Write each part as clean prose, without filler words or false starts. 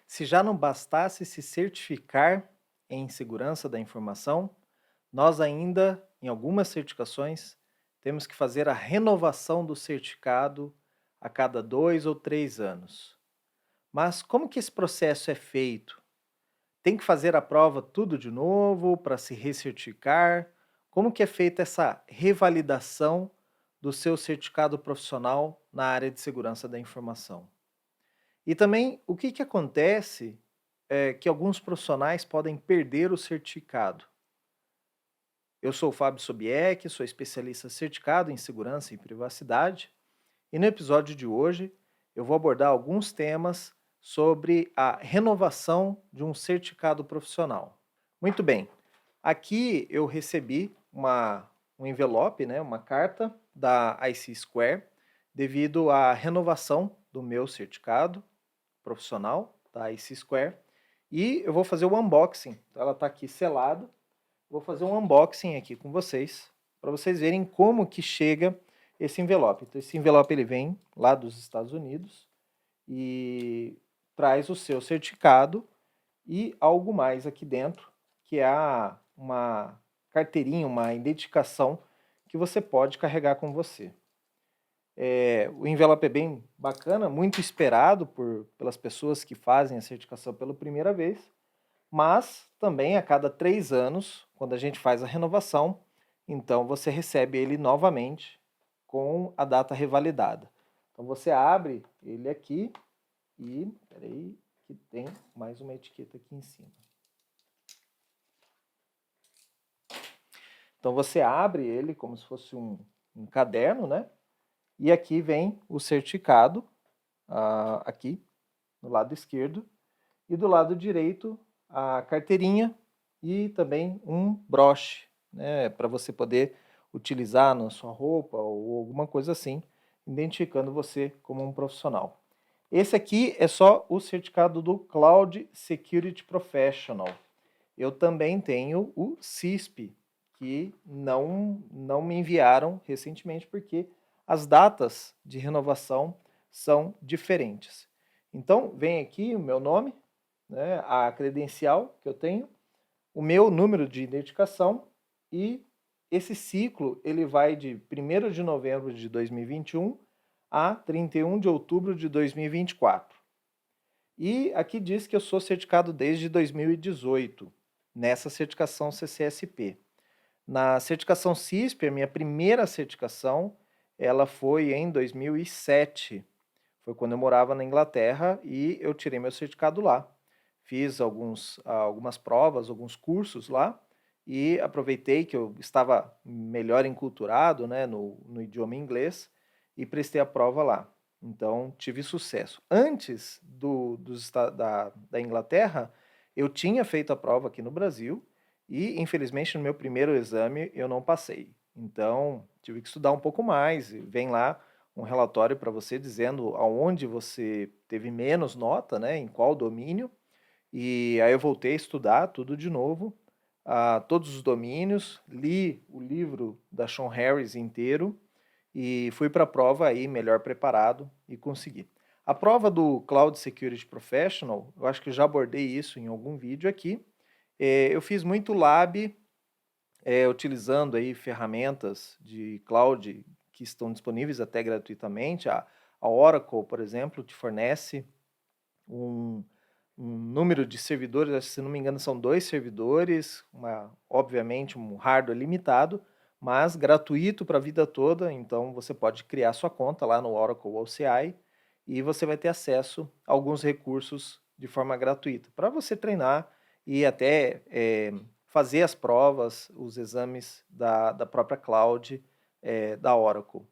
Se já não bastasse se certificar em segurança da informação, nós ainda, em algumas certificações, temos que fazer a renovação do certificado a cada 2 ou 3 anos. Mas como que esse processo é feito? Tem que fazer a prova tudo de novo para se recertificar? Como que é feita essa revalidação do seu certificado profissional na área de segurança da informação? E também, o que acontece é que alguns profissionais podem perder o certificado. Eu sou o Fábio Sobieck, sou especialista certificado em segurança e privacidade, e no episódio de hoje eu vou abordar alguns temas sobre a renovação de um certificado profissional. Muito bem, aqui eu recebi um envelope, né, uma carta da IC Square, devido à renovação do meu certificado profissional da IC Square, e eu vou fazer o unboxing. Então, ela está aqui selada. Vou fazer um unboxing aqui com vocês, para vocês verem como que chega esse envelope. Então, esse envelope ele vem lá dos Estados Unidos e traz o seu certificado e algo mais aqui dentro, que é uma carteirinha, uma identificação que você pode carregar com você. O envelope é bem bacana, muito esperado pelas pessoas que fazem a certificação pela primeira vez, mas também a cada 3 anos, quando a gente faz a renovação, então você recebe ele novamente com a data revalidada. Então você abre ele aqui e, peraí, que tem mais uma etiqueta aqui em cima. Então você abre ele como se fosse um caderno, né? E aqui vem o certificado, aqui no lado esquerdo, e do lado direito a carteirinha e também um broche, né, para você poder utilizar na sua roupa ou alguma coisa assim, identificando você como um profissional. Esse aqui é só o certificado do Cloud Security Professional. Eu também tenho o CISP, que não me enviaram recentemente porque as datas de renovação são diferentes. Então, vem aqui o meu nome, né, a credencial que eu tenho, o meu número de identificação e esse ciclo ele vai de 1º de novembro de 2021 a 31 de outubro de 2024. E aqui diz que eu sou certificado desde 2018, nessa certificação CCSP. Na certificação CISP, a minha primeira certificação, ela foi em 2007. Foi quando eu morava na Inglaterra e eu tirei meu certificado lá. Fiz algumas provas, alguns cursos lá e aproveitei que eu estava melhor enculturado, né, no idioma inglês e prestei a prova lá. Então, tive sucesso. Antes da Inglaterra, eu tinha feito a prova aqui no Brasil e, infelizmente, no meu primeiro exame eu não passei. Então, tive que estudar um pouco mais. Vem lá um relatório para você dizendo aonde você teve menos nota, né, em qual domínio. E aí eu voltei a estudar tudo de novo, todos os domínios, li o livro da Sean Harris inteiro e fui para a prova aí melhor preparado e consegui. A prova do Cloud Security Professional, eu acho que já abordei isso em algum vídeo aqui. Eu fiz muito lab, utilizando aí ferramentas de cloud que estão disponíveis até gratuitamente. A Oracle, por exemplo, te fornece um, um número de servidores, se não me engano são 2 servidores, obviamente um hardware limitado, mas gratuito para a vida toda, então você pode criar sua conta lá no Oracle OCI e você vai ter acesso a alguns recursos de forma gratuita, para você treinar e até fazer as provas, os exames da própria cloud da Oracle.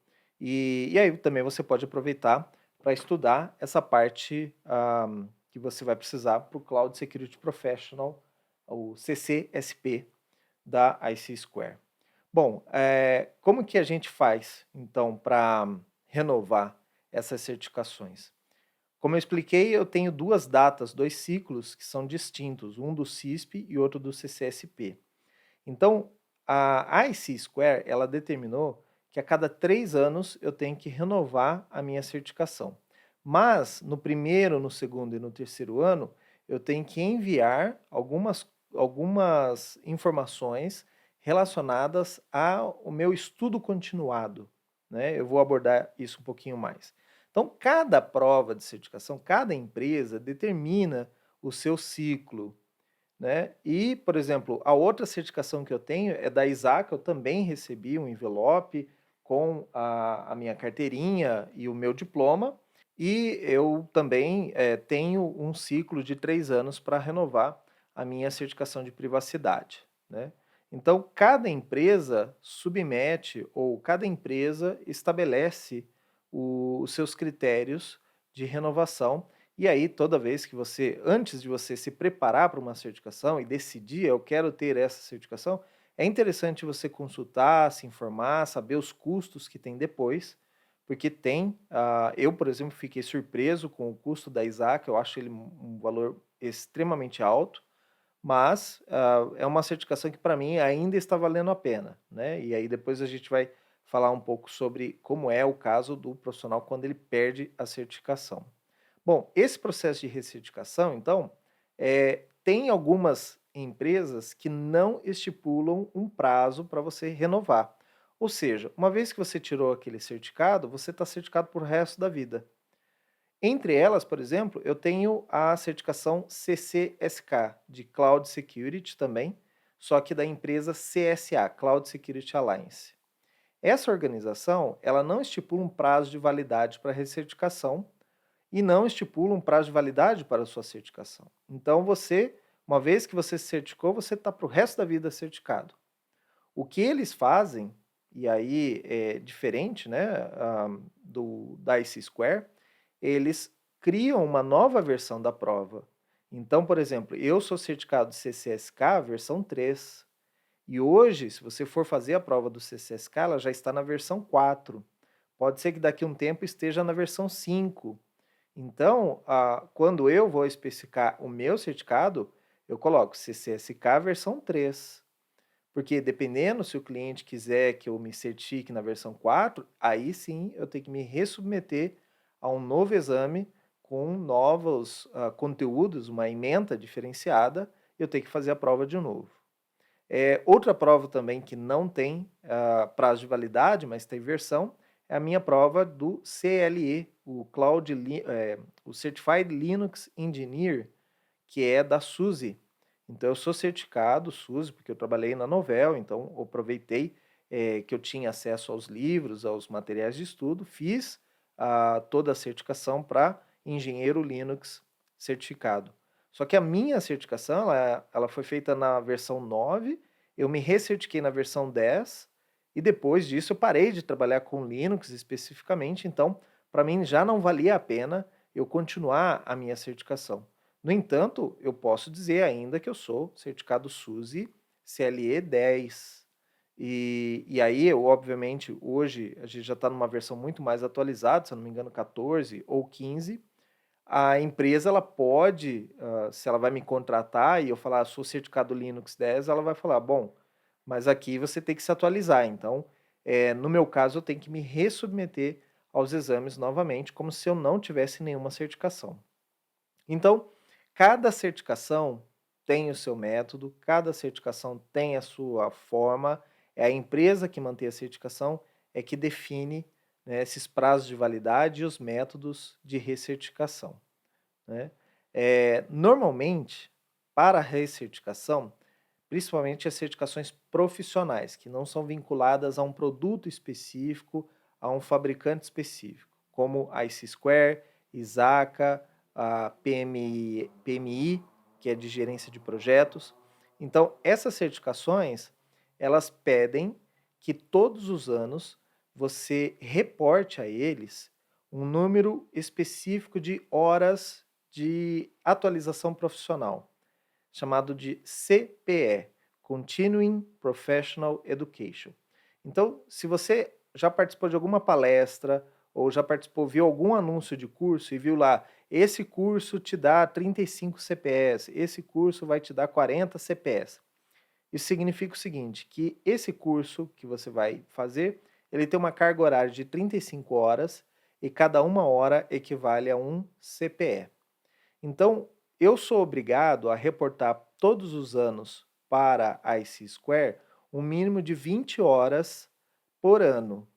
E aí também você pode aproveitar para estudar essa parte que você vai precisar para o Cloud Security Professional, o CCSP da IC Square. Bom, como que a gente faz, então, para renovar essas certificações? Como eu expliquei, eu tenho 2 datas, 2 ciclos que são distintos, um do CISP e outro do CCSP. Então, a IC Square, ela determinou que a cada 3 anos eu tenho que renovar a minha certificação. Mas no primeiro, no segundo e no terceiro ano, eu tenho que enviar algumas informações relacionadas ao meu estudo continuado, né? Eu vou abordar isso um pouquinho mais. Então, cada prova de certificação, cada empresa determina o seu ciclo, né? E, por exemplo, a outra certificação que eu tenho é da ISAC, eu também recebi um envelope com a minha carteirinha e o meu diploma, e eu também tenho um ciclo de 3 anos para renovar a minha certificação de privacidade, né? Então, cada empresa submete ou cada empresa estabelece os seus critérios de renovação e aí, toda vez que você, antes de você se preparar para uma certificação e decidir, eu quero ter essa certificação, é interessante você consultar, se informar, saber os custos que tem depois, porque tem, eu, por exemplo, fiquei surpreso com o custo da Isaac, eu acho ele um valor extremamente alto, mas é uma certificação que para mim ainda está valendo a pena, né? E aí depois a gente vai falar um pouco sobre como é o caso do profissional quando ele perde a certificação. Bom, esse processo de recertificação, então, tem algumas empresas que não estipulam um prazo para você renovar. Ou seja, uma vez que você tirou aquele certificado, você está certificado por resto da vida. Entre elas, por exemplo, eu tenho a certificação CCSK, de Cloud Security também, só que da empresa CSA, Cloud Security Alliance. Essa organização, ela não estipula um prazo de validade para recertificação, e não estipula um prazo de validade para a sua certificação. Então, você, uma vez que você se certificou, você está para o resto da vida certificado. O que eles fazem, e aí é diferente, né, da IC Square, eles criam uma nova versão da prova. Então, por exemplo, eu sou certificado CCSK versão 3. E hoje, se você for fazer a prova do CCSK, ela já está na versão 4. Pode ser que daqui a um tempo esteja na versão 5. Então, quando eu vou especificar o meu certificado, eu coloco CCSK versão 3. Porque dependendo se o cliente quiser que eu me certifique na versão 4, aí sim eu tenho que me ressubmeter a um novo exame com novos conteúdos, uma ementa diferenciada, e eu tenho que fazer a prova de novo. Outra prova também que não tem prazo de validade, mas tem versão, é a minha prova do CLE, o Certified Linux Engineer, que é da SUSE. Então eu sou certificado SUSE, porque eu trabalhei na Novell, então eu aproveitei que eu tinha acesso aos livros, aos materiais de estudo, fiz toda a certificação para engenheiro Linux certificado. Só que a minha certificação, ela foi feita na versão 9, eu me recertifiquei na versão 10, e depois disso eu parei de trabalhar com Linux especificamente, então para mim já não valia a pena eu continuar a minha certificação. No entanto, eu posso dizer ainda que eu sou certificado SUSE CLE 10. E aí, eu, obviamente, hoje a gente já está numa versão muito mais atualizada, se eu não me engano, 14 ou 15, a empresa ela pode, se ela vai me contratar e eu falar, sou certificado Linux 10, ela vai falar, bom, mas aqui você tem que se atualizar. Então, no meu caso, eu tenho que me ressubmeter aos exames novamente, como se eu não tivesse nenhuma certificação. Então, cada certificação tem o seu método, cada certificação tem a sua forma, é a empresa que mantém a certificação, é que define, né, esses prazos de validade e os métodos de recertificação, né? Normalmente, para a recertificação, principalmente as certificações profissionais, que não são vinculadas a um produto específico, a um fabricante específico, como a IC Square, ISACA, a PMI, que é de gerência de projetos. Então, essas certificações, elas pedem que todos os anos você reporte a eles um número específico de horas de atualização profissional, chamado de CPE, Continuing Professional Education. Então, se você já participou de alguma palestra ou já participou, viu algum anúncio de curso e viu lá, esse curso te dá 35 CPS, esse curso vai te dar 40 CPS. Isso significa o seguinte, que esse curso que você vai fazer, ele tem uma carga horária de 35 horas e cada 1 hora equivale a 1 CPE. Então, eu sou obrigado a reportar todos os anos para a IC Square um mínimo de 20 horas por ano.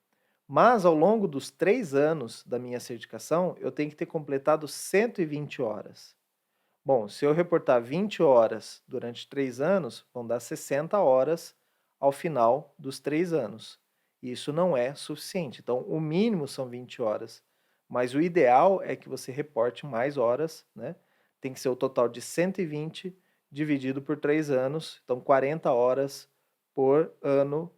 Mas ao longo dos 3 anos da minha certificação, eu tenho que ter completado 120 horas. Bom, se eu reportar 20 horas durante 3 anos, vão dar 60 horas ao final dos 3 anos. Isso não é suficiente. Então, o mínimo são 20 horas. Mas o ideal é que você reporte mais horas, né? Tem que ser o total de 120 dividido por 3 anos. Então, 40 horas por ano,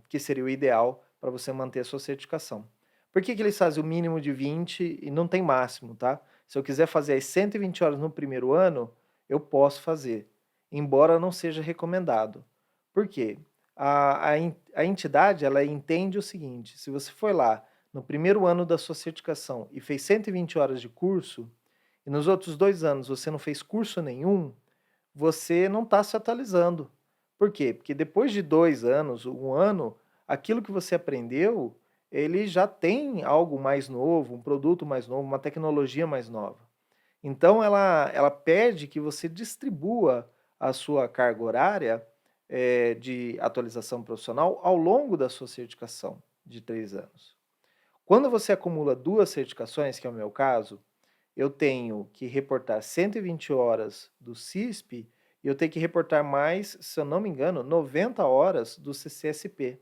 que seria o ideal para você manter a sua certificação. Por que eles fazem o mínimo de 20 e não tem máximo, tá? Se eu quiser fazer as 120 horas no primeiro ano, eu posso fazer, embora não seja recomendado. Por quê? A entidade ela entende o seguinte: se você foi lá no primeiro ano da sua certificação e fez 120 horas de curso, e nos outros 2 anos você não fez curso nenhum, você não está se atualizando. Por quê? Porque depois de 2 anos, 1 ano, aquilo que você aprendeu, ele já tem algo mais novo, um produto mais novo, uma tecnologia mais nova. Então ela pede que você distribua a sua carga horária de atualização profissional ao longo da sua certificação de 3 anos. Quando você acumula 2 certificações, que é o meu caso, eu tenho que reportar 120 horas do CISP e eu tenho que reportar mais, se eu não me engano, 90 horas do CCSP.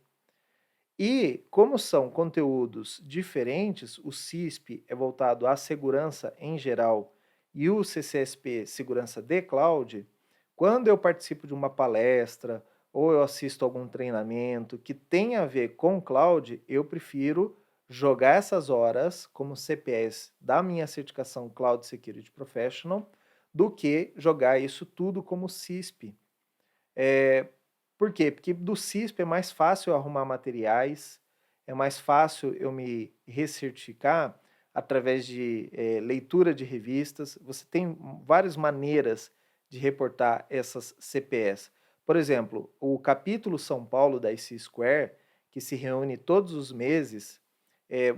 E como são conteúdos diferentes, o CISP é voltado à segurança em geral e o CCSP, segurança de cloud, quando eu participo de uma palestra ou eu assisto algum treinamento que tem a ver com cloud, eu prefiro jogar essas horas como CPS da minha certificação Cloud Security Professional do que jogar isso tudo como CISP. Por quê? Porque do CISP é mais fácil eu arrumar materiais, é mais fácil eu me recertificar através de leitura de revistas. Você tem várias maneiras de reportar essas CPS. Por exemplo, o capítulo São Paulo da IC Square, que se reúne todos os meses,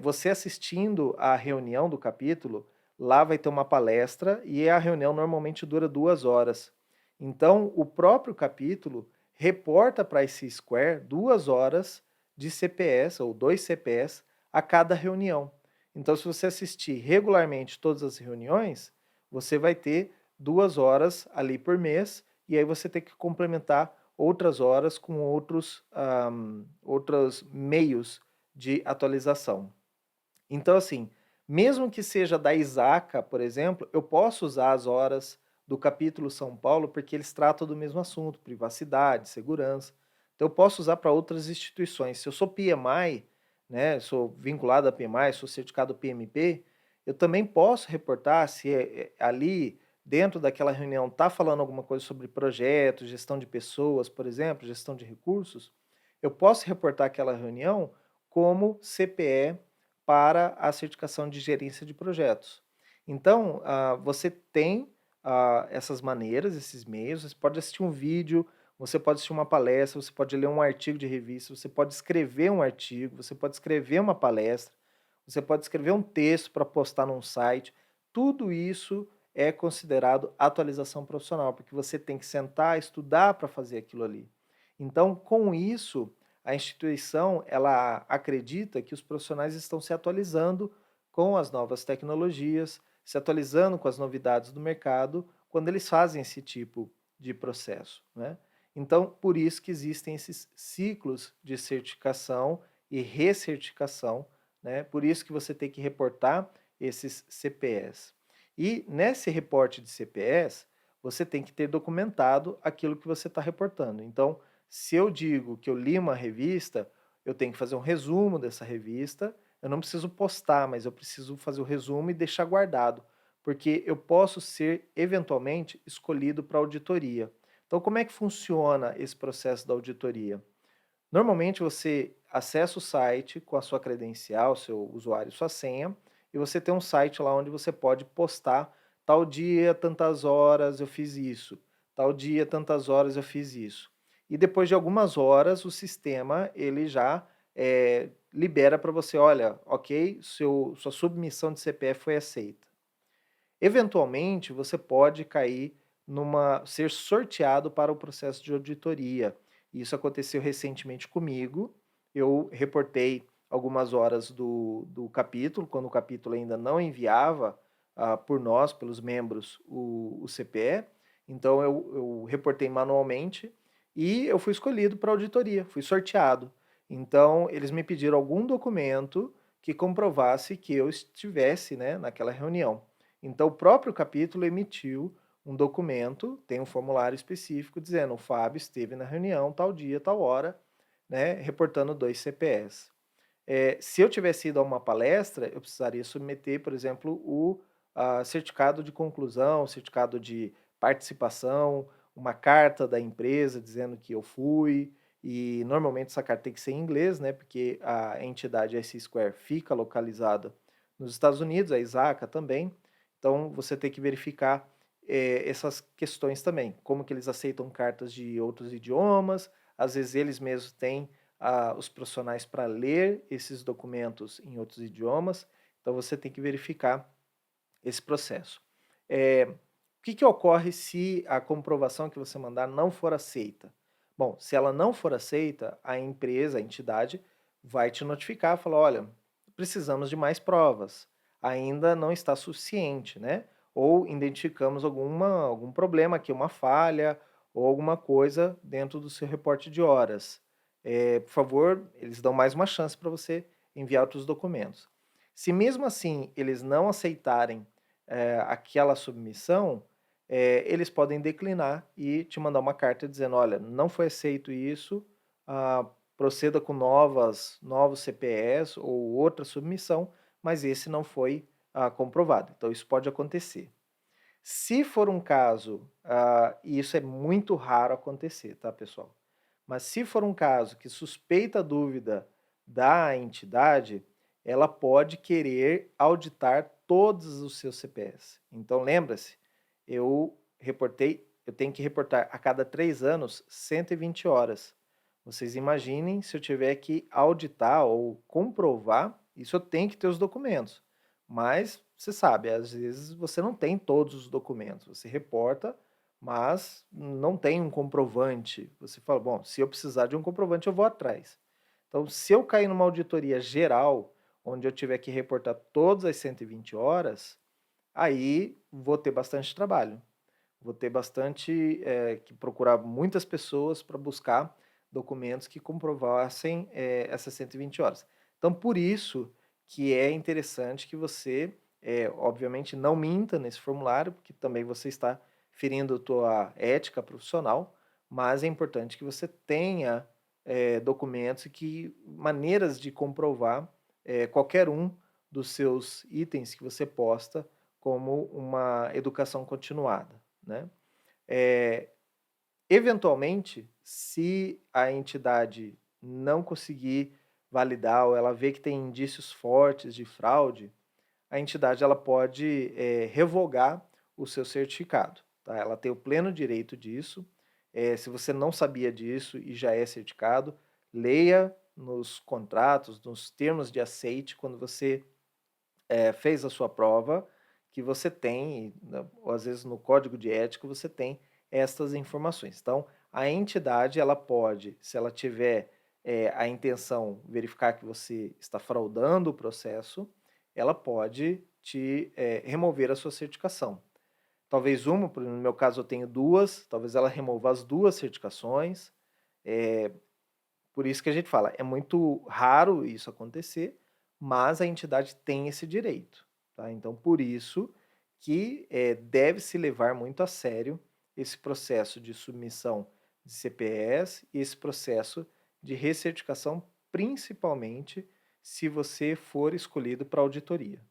você assistindo à reunião do capítulo, lá vai ter uma palestra e a reunião normalmente dura 2 horas. Então, o próprio capítulo reporta para a IC Square 2 horas de CPS, ou 2 CPS, a cada reunião. Então, se você assistir regularmente todas as reuniões, você vai ter 2 horas ali por mês, e aí você tem que complementar outras horas com outros meios de atualização. Então, assim, mesmo que seja da ISACA, por exemplo, eu posso usar as horas do capítulo São Paulo porque eles tratam do mesmo assunto, privacidade, segurança. Então, eu posso usar para outras instituições. Se eu sou PMI, né, sou vinculado a PMI, sou certificado PMP, eu também posso reportar se ali dentro daquela reunião está falando alguma coisa sobre projetos, gestão de pessoas, por exemplo, gestão de recursos, eu posso reportar aquela reunião como CPE para a certificação de gerência de projetos. Então, você tem essas maneiras, esses meios, você pode assistir um vídeo, você pode assistir uma palestra, você pode ler um artigo de revista, você pode escrever um artigo, você pode escrever uma palestra, você pode escrever um texto para postar num site. Tudo isso é considerado atualização profissional, porque você tem que sentar, estudar para fazer aquilo ali. Então, com isso, a instituição ela acredita que os profissionais estão se atualizando com as novas tecnologias, se atualizando com as novidades do mercado, quando eles fazem esse tipo de processo, né? Então, por isso que existem esses ciclos de certificação e recertificação, né? Por isso que você tem que reportar esses CPS. E nesse reporte de CPS, você tem que ter documentado aquilo que você está reportando. Então, se eu digo que eu li uma revista, eu tenho que fazer um resumo dessa revista. Eu não preciso postar, mas eu preciso fazer o resumo e deixar guardado, porque eu posso ser, eventualmente, escolhido para auditoria. Então, como é que funciona esse processo da auditoria? Normalmente, você acessa o site com a sua credencial, seu usuário, sua senha, e você tem um site lá onde você pode postar tal dia, tantas horas eu fiz isso, tal dia, tantas horas eu fiz isso. E depois de algumas horas, o sistema ele já libera para você, olha, ok, sua submissão de CPF foi aceita. Eventualmente, você pode cair ser sorteado para o processo de auditoria. Isso aconteceu recentemente comigo. Eu reportei algumas horas do capítulo, quando o capítulo ainda não enviava por nós, pelos membros, o CPE. Então, eu reportei manualmente e eu fui escolhido para auditoria, fui sorteado. Então, eles me pediram algum documento que comprovasse que eu estivesse, né, naquela reunião. Então, o próprio capítulo emitiu um documento, tem um formulário específico dizendo: o Fábio esteve na reunião tal dia, tal hora, né, reportando 2 CPS. Se eu tivesse ido a uma palestra, eu precisaria submeter, por exemplo, o certificado de conclusão, certificado de participação, uma carta da empresa dizendo que eu fui, e normalmente essa carta tem que ser em inglês, né, porque a entidade IC Square fica localizada nos Estados Unidos, a ISACA também, então você tem que verificar essas questões também, como que eles aceitam cartas de outros idiomas, às vezes eles mesmos têm os profissionais para ler esses documentos em outros idiomas, então você tem que verificar esse processo. O que ocorre se a comprovação que você mandar não for aceita? Bom, se ela não for aceita, a empresa, a entidade, vai te notificar, falar, olha, precisamos de mais provas, ainda não está suficiente, né? Ou identificamos algum problema aqui, uma falha, ou alguma coisa dentro do seu reporte de horas. Por favor, eles dão mais uma chance para você enviar outros documentos. Se mesmo assim eles não aceitarem aquela submissão, eles podem declinar e te mandar uma carta dizendo, olha, não foi aceito isso, proceda com novos CPS ou outra submissão, mas esse não foi comprovado. Então, isso pode acontecer. Se for um caso, e isso é muito raro acontecer, tá, pessoal? Mas se for um caso que suspeita a dúvida da entidade, ela pode querer auditar todos os seus CPS. Então, lembra-se, eu tenho que reportar a cada 3 anos 120 horas. Vocês imaginem se eu tiver que auditar ou comprovar, isso eu tenho que ter os documentos. Mas, você sabe, às vezes você não tem todos os documentos. Você reporta, mas não tem um comprovante. Você fala, bom, se eu precisar de um comprovante, eu vou atrás. Então, se eu cair numa auditoria geral, onde eu tiver que reportar todas as 120 horas, aí vou ter bastante trabalho. Vou ter bastante que procurar muitas pessoas para buscar documentos que comprovassem essas 120 horas. Então, por isso que é interessante que você, obviamente, não minta nesse formulário, porque também você está ferindo a tua ética profissional, mas é importante que você tenha documentos e maneiras de comprovar qualquer um dos seus itens que você posta como uma educação continuada, né? Eventualmente, se a entidade não conseguir validar ou ela vê que tem indícios fortes de fraude, a entidade ela pode revogar o seu certificado. Tá? Ela tem o pleno direito disso. Se você não sabia disso e já é certificado, leia nos contratos, nos termos de aceite, quando você fez a sua prova, que você tem, ou às vezes no código de ética você tem estas informações. Então, a entidade, ela pode, se ela tiver a intenção verificar que você está fraudando o processo, ela pode te remover a sua certificação. Talvez uma, no meu caso eu tenho duas, talvez ela remova as duas certificações. Por isso que a gente fala, é muito raro isso acontecer, mas a entidade tem esse direito. Tá? Então, por isso que deve-se levar muito a sério esse processo de submissão de CPS e esse processo de recertificação, principalmente se você for escolhido para auditoria.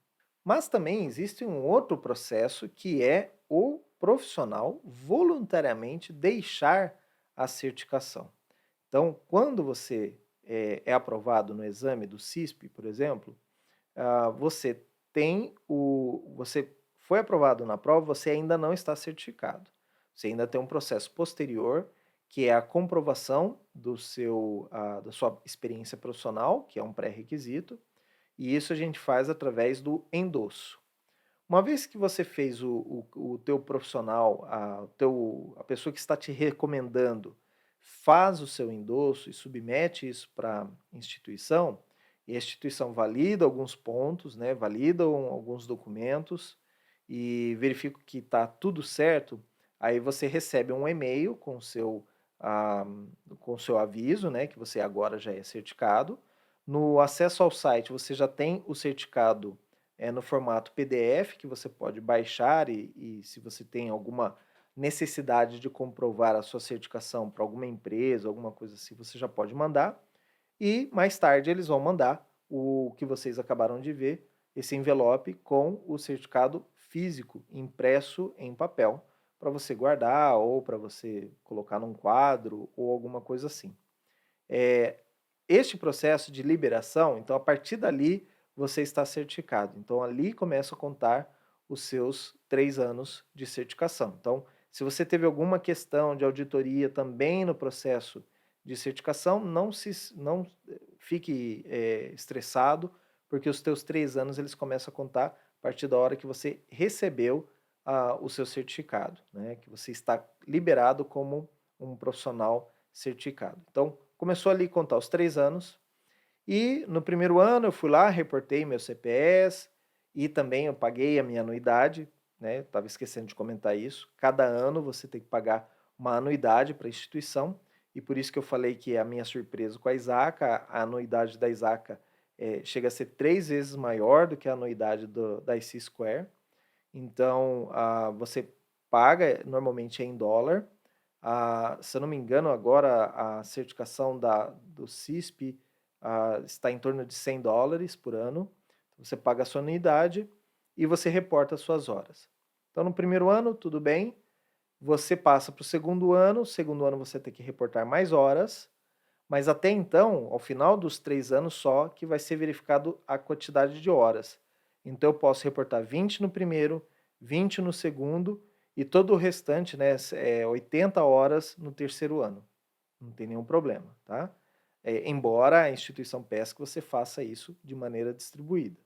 Mas também existe um outro processo que é o profissional voluntariamente deixar a certificação. Então, quando você é aprovado no exame do CISP, por exemplo, você você foi aprovado na prova, você ainda não está certificado. Você ainda tem um processo posterior que é a comprovação da sua experiência profissional, que é um pré-requisito, e isso a gente faz através do endosso. Uma vez que você fez o teu profissional, a pessoa que está te recomendando, faz o seu endosso e submete isso para a instituição, e a instituição valida alguns pontos, né, valida alguns documentos e verifica que está tudo certo, aí você recebe um e-mail ah, com o seu aviso, né, que você agora já é certificado. No acesso ao site, você já tem o certificado no formato PDF, que você pode baixar e se você tem alguma necessidade de comprovar a sua certificação para alguma empresa, alguma coisa assim, você já pode mandar. E mais tarde eles vão mandar o que vocês acabaram de ver, esse envelope com o certificado físico impresso em papel, para você guardar ou para você colocar num quadro ou alguma coisa assim. Este processo de liberação, então a partir dali você está certificado. Então ali começa a contar os seus 3 anos de certificação. Então, se você teve alguma questão de auditoria também no processo de certificação, não fique estressado, porque os teus 3 anos eles começam a contar a partir da hora que você recebeu o seu certificado, né? Que você está liberado como um profissional certificado. Então, começou ali a contar os 3 anos, e no primeiro ano eu fui lá, reportei meu CPS e também eu paguei a minha anuidade, né? Estava esquecendo de comentar isso. Cada ano você tem que pagar uma anuidade para a instituição, e por isso que eu falei que a minha surpresa com a Isaca, a anuidade da Isaca chega a ser 3 vezes maior do que a anuidade da IC Square. Então, você paga normalmente em dólar. Se eu não me engano, agora a certificação do CISP está em torno de $100 por ano. Você paga a sua anuidade e você reporta as suas horas. Então, no primeiro ano, tudo bem. Você passa para o segundo ano você tem que reportar mais horas, mas até então, ao final dos 3 anos só, que vai ser verificado a quantidade de horas. Então eu posso reportar 20 no primeiro, 20 no segundo e todo o restante, né, 80 horas no terceiro ano. Não tem nenhum problema, tá? Embora a instituição peça que você faça isso de maneira distribuída.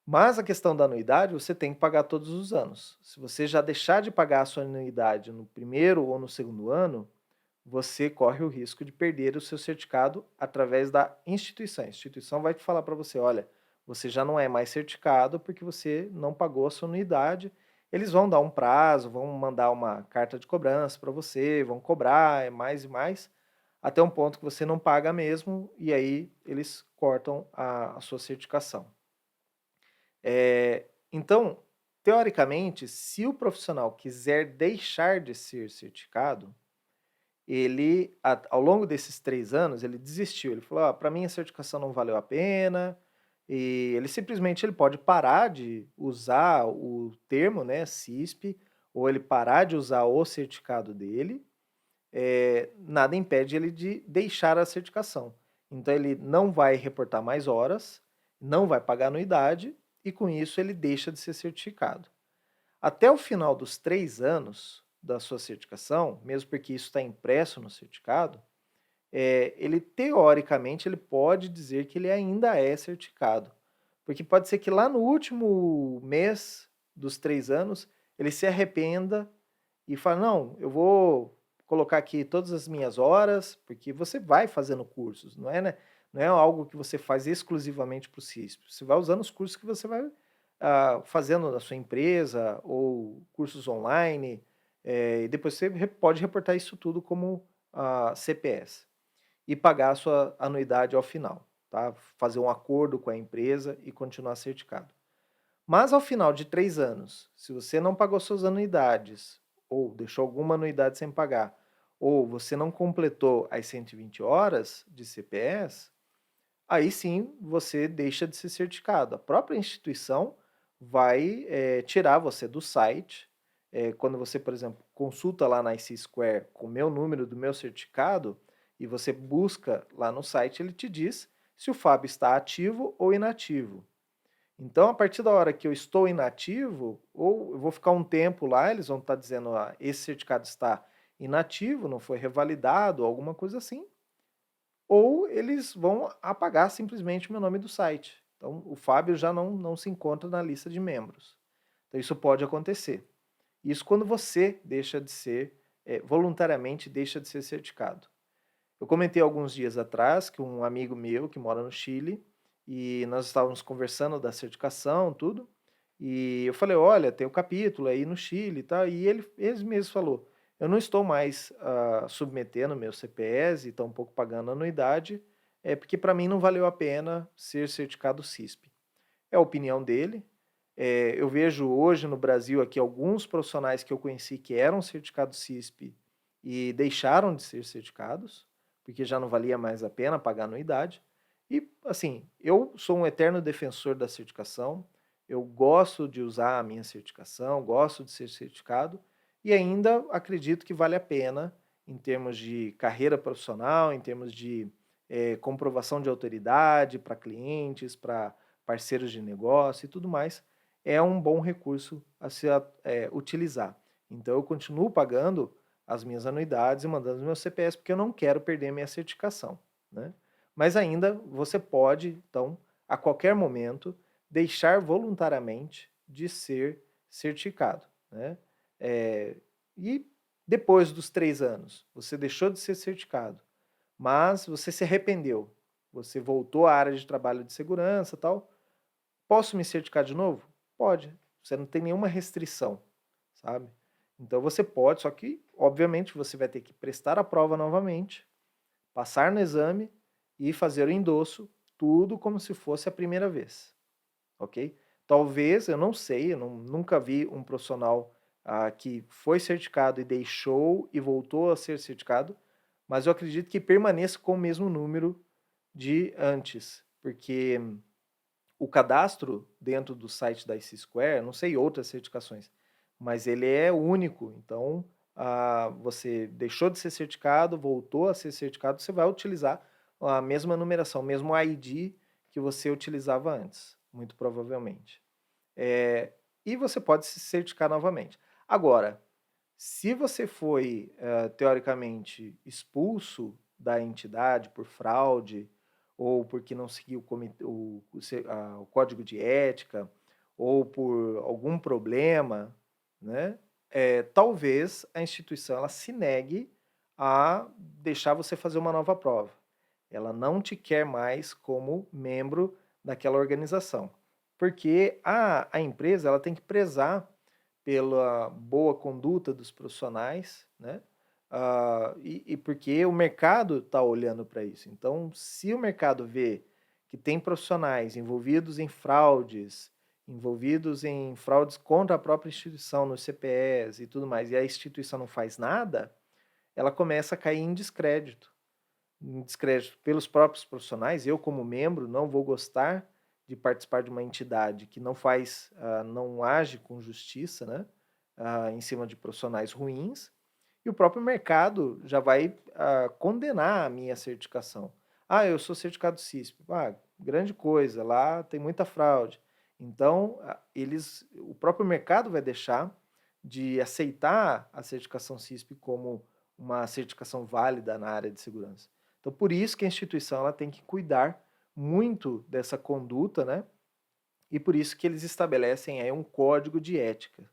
Mas a questão da anuidade, você tem que pagar todos os anos. Se você já deixar de pagar a sua anuidade no primeiro ou no segundo ano, você corre o risco de perder o seu certificado através da instituição. A instituição vai te falar para você, olha, você já não é mais certificado porque você não pagou a sua anuidade. Eles vão dar um prazo, vão mandar uma carta de cobrança para você, vão cobrar mais e mais, até um ponto que você não paga mesmo, e aí eles cortam a sua certificação. Então, teoricamente, se o profissional quiser deixar de ser certificado, ele, ao longo desses 3 anos, ele desistiu. Ele falou, para mim a certificação não valeu a pena, e ele simplesmente pode parar de usar o termo, né, CISP, ou ele parar de usar o certificado dele, nada impede ele de deixar a certificação. Então ele não vai reportar mais horas, não vai pagar anuidade, e com isso ele deixa de ser certificado. Até o final dos 3 anos da sua certificação, mesmo porque isso está impresso no certificado, ele teoricamente ele pode dizer que ele ainda é certificado. Porque pode ser que lá no último mês dos 3 anos, ele se arrependa e fale, não, eu vou colocar aqui todas as minhas horas, porque você vai fazendo cursos, não é, né? Não é algo que você faz exclusivamente para o CISP. Você vai usando os cursos que você vai fazendo na sua empresa ou cursos online, e depois você pode reportar isso tudo como CPS e pagar a sua anuidade ao final, tá? Fazer um acordo com a empresa e continuar certificado. Mas ao final de 3 anos, se você não pagou suas anuidades, ou deixou alguma anuidade sem pagar, ou você não completou as 120 horas de CPS, aí sim você deixa de ser certificado. A própria instituição vai tirar você do site. Quando você, por exemplo, consulta lá na IC Square com o meu número do meu certificado e você busca lá no site, ele te diz se o FAB está ativo ou inativo. Então, a partir da hora que eu estou inativo, ou eu vou ficar um tempo lá, eles vão estar dizendo, esse certificado está inativo, não foi revalidado, alguma coisa assim, ou eles vão apagar simplesmente o meu nome do site. Então, o Fábio já não se encontra na lista de membros. Então, isso pode acontecer. Isso quando você deixa de ser, voluntariamente deixa de ser certificado. Eu comentei alguns dias atrás que um amigo meu que mora no Chile, e nós estávamos conversando da certificação, tudo, e eu falei, olha, tem o capítulo aí no Chile e tal, e ele mesmo falou, eu não estou mais submetendo meu CPS e tampouco pagando anuidade, porque para mim não valeu a pena ser certificado CISP. É a opinião dele. Eu vejo hoje no Brasil aqui alguns profissionais que eu conheci que eram certificados CISP e deixaram de ser certificados, porque já não valia mais a pena pagar anuidade. E, assim, eu sou um eterno defensor da certificação, eu gosto de usar a minha certificação, gosto de ser certificado e ainda acredito que vale a pena em termos de carreira profissional, em termos de comprovação de autoridade para clientes, para parceiros de negócio e tudo mais, é um bom recurso a se utilizar. Então, eu continuo pagando as minhas anuidades e mandando os meus CPS, porque eu não quero perder a minha certificação, né? Mas ainda você pode, então, a qualquer momento, deixar voluntariamente de ser certificado, né? E depois dos 3 anos, você deixou de ser certificado, mas você se arrependeu, você voltou à área de trabalho de segurança e tal, posso me certificar de novo? Pode. Você não tem nenhuma restrição, sabe? Então você pode, só que, obviamente, você vai ter que prestar a prova novamente, passar no exame e fazer o endosso, tudo como se fosse a primeira vez, ok? Talvez, eu não sei, nunca vi um profissional que foi certificado e deixou e voltou a ser certificado, mas eu acredito que permaneça com o mesmo número de antes, porque o cadastro dentro do site da IC Square, não sei outras certificações, mas ele é único. Então, você deixou de ser certificado, voltou a ser certificado, você vai utilizar a mesma numeração, o mesmo ID que você utilizava antes, muito provavelmente. E você pode se certificar novamente. Agora, se você foi, teoricamente, expulso da entidade por fraude, ou porque não seguiu o código de ética, ou por algum problema, né, talvez a instituição ela se negue a deixar você fazer uma nova prova. Ela não te quer mais como membro daquela organização. Porque a empresa ela tem que prezar pela boa conduta dos profissionais, né? E porque o mercado está olhando para isso. Então, se o mercado vê que tem profissionais envolvidos em fraudes contra a própria instituição, nos CPEs e tudo mais, e a instituição não faz nada, ela começa a cair em descrédito pelos próprios profissionais. Eu, como membro, não vou gostar de participar de uma entidade que não age com justiça, né, em cima de profissionais ruins, e o próprio mercado já vai condenar a minha certificação. Eu sou certificado CISP. Grande coisa, lá tem muita fraude. Então, o próprio mercado vai deixar de aceitar a certificação CISP como uma certificação válida na área de segurança. Então, por isso que a instituição ela tem que cuidar muito dessa conduta, né? E por isso que eles estabelecem aí um código de ética.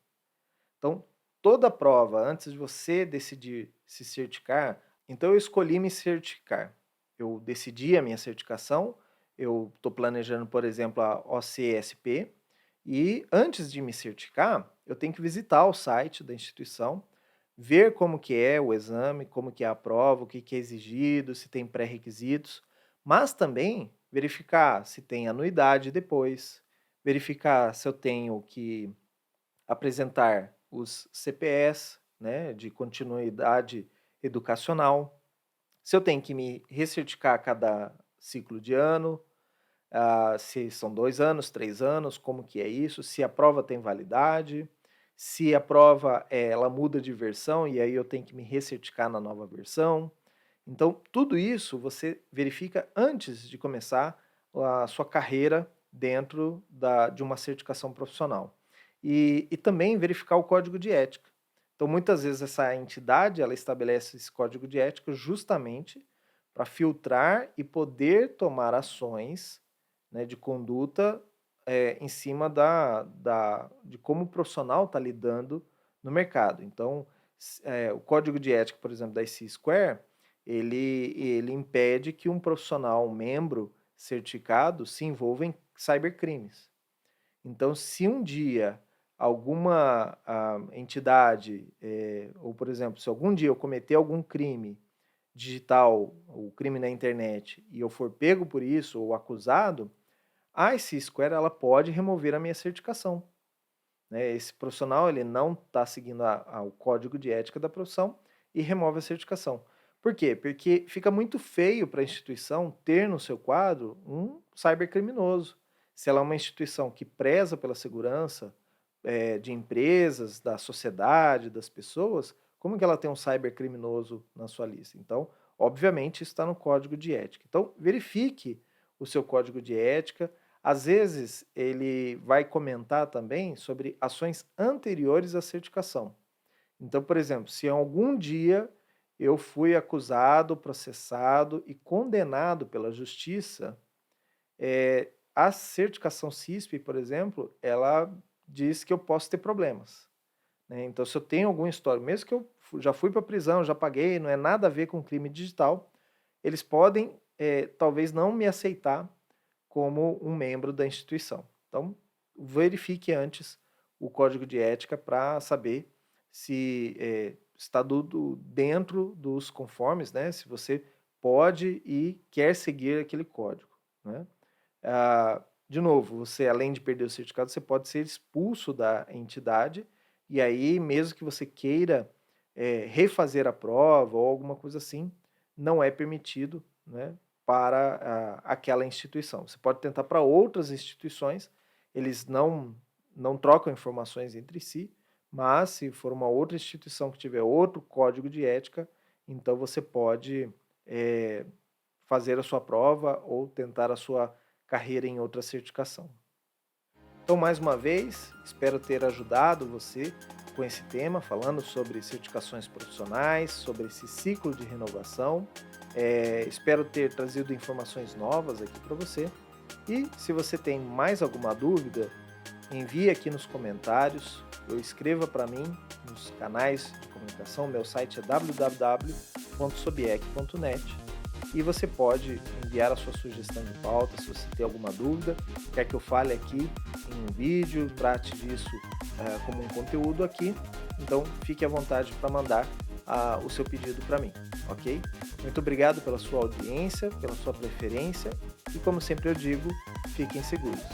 Então, toda prova, antes de você decidir se certificar, então eu escolhi me certificar. Eu decidi a minha certificação, eu estou planejando, por exemplo, a OCSP, e antes de me certificar, eu tenho que visitar o site da instituição, ver como que é o exame, como que é a prova, o que que é exigido, se tem pré-requisitos, mas também verificar se tem anuidade depois, verificar se eu tenho que apresentar os CPEs, né, de continuidade educacional, se eu tenho que me recertificar a cada ciclo de ano, se são 2 anos, 3 anos, como que é isso, se a prova tem validade, se a prova ela muda de versão e aí eu tenho que me recertificar na nova versão. Então, tudo isso você verifica antes de começar a sua carreira dentro de uma certificação profissional. E também verificar o código de ética. Então, muitas vezes essa entidade ela estabelece esse código de ética justamente para filtrar e poder tomar ações, né, de conduta em cima de como o profissional está lidando no mercado. Então, o código de ética, por exemplo, da IC Square, ele impede que um profissional, um membro certificado, se envolva em cybercrimes. Então, se um dia alguma entidade, ou por exemplo, se algum dia eu cometer algum crime digital, o crime na internet, e eu for pego por isso ou acusado, a IC Square ela pode remover a minha certificação. Né? Esse profissional ele não está seguindo o código de ética da profissão e remove a certificação. Por quê? Porque fica muito feio para a instituição ter no seu quadro um cybercriminoso. Se ela é uma instituição que preza pela segurança de empresas, da sociedade, das pessoas, como que ela tem um cybercriminoso na sua lista? Então, obviamente, isso está no código de ética. Então, verifique o seu código de ética. Às vezes, ele vai comentar também sobre ações anteriores à certificação. Então, por exemplo, se algum dia eu fui acusado, processado e condenado pela justiça, a certificação CISP, por exemplo, ela diz que eu posso ter problemas. Né? Então, se eu tenho algum histórico, mesmo que eu já fui para a prisão, já paguei, não é nada a ver com crime digital, eles podem, talvez, não me aceitar como um membro da instituição. Então, verifique antes o código de ética para saber se está dentro dos conformes, né? Se você pode e quer seguir aquele código. Né? De novo, você, além de perder o certificado, você pode ser expulso da entidade e aí, mesmo que você queira refazer a prova ou alguma coisa assim, não é permitido, né, para aquela instituição. Você pode tentar para outras instituições, eles não trocam informações entre si, mas se for uma outra instituição que tiver outro código de ética, então você pode fazer a sua prova ou tentar a sua carreira em outra certificação. Então, mais uma vez, espero ter ajudado você com esse tema, falando sobre certificações profissionais, sobre esse ciclo de renovação. Espero ter trazido informações novas aqui para você. E se você tem mais alguma dúvida, envie aqui nos comentários, ou escreva para mim nos canais de comunicação. Meu site é www.sobiec.net e você pode enviar a sua sugestão de pauta se você tem alguma dúvida, quer que eu fale aqui em um vídeo, trate disso como um conteúdo aqui, então fique à vontade para mandar o seu pedido para mim, ok? Muito obrigado pela sua audiência, pela sua preferência e, como sempre eu digo, fiquem seguros.